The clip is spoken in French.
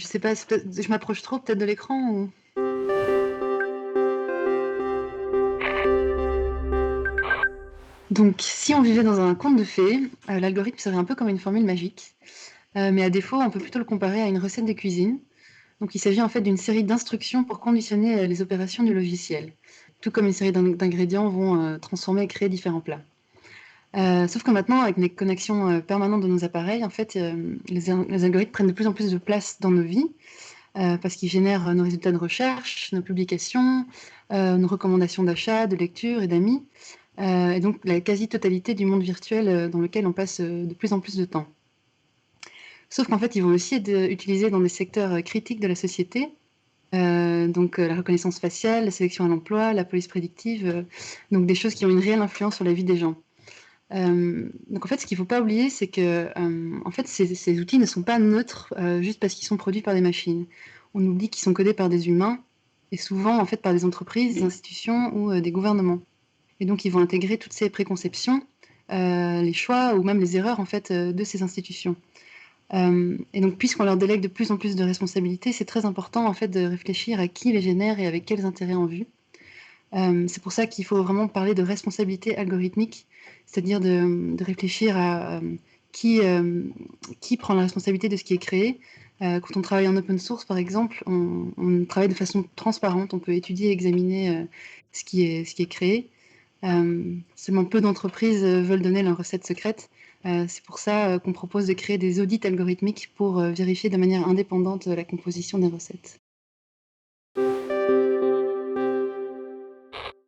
Je sais pas, c'est peut-être je m'approche trop peut-être de l'écran ou? Donc si on vivait dans un conte de fées, l'algorithme serait un peu comme une formule magique, mais à défaut, on peut plutôt le comparer à une recette de cuisine. Donc il s'agit en fait d'une série d'instructions pour conditionner, les opérations du logiciel. Tout comme une série d'ingrédients vont, transformer et créer différents plats. Sauf que maintenant, avec les connexions, permanentes de nos appareils, en fait, les algorithmes prennent de plus en plus de place dans nos vies, parce qu'ils génèrent, nos résultats de recherche, nos publications, nos recommandations d'achat, de lecture et d'amis, et donc la quasi-totalité du monde virtuel, dans lequel on passe, de plus en plus de temps. Sauf qu'en fait, ils vont aussi être, utilisés dans des secteurs, critiques de la société, donc la reconnaissance faciale, la sélection à l'emploi, la police prédictive, donc des choses qui ont une réelle influence sur la vie des gens. Donc en fait, ce qu'il ne faut pas oublier, c'est que, en fait, ces outils ne sont pas neutres, juste parce qu'ils sont produits par des machines. On oublie qu'ils sont codés par des humains et souvent, en fait, par des entreprises, des institutions ou, des gouvernements. Et donc ils vont intégrer toutes ces préconceptions, les choix ou même les erreurs, en fait, de ces institutions. Et donc puisqu'on leur délègue de plus en plus de responsabilités, c'est très important, en fait, de réfléchir à qui les génère et avec quels intérêts en vue. C'est pour ça qu'il faut vraiment parler de responsabilité algorithmique, c'est-à-dire de réfléchir à, qui prend la responsabilité de ce qui est créé. Quand on travaille en open source, par exemple, on travaille de façon transparente, on peut étudier et examiner, ce qui est créé. Seulement peu d'entreprises, veulent donner leurs recettes secrètes. C'est pour ça, qu'on propose de créer des audits algorithmiques pour, vérifier de manière indépendante, la composition des recettes.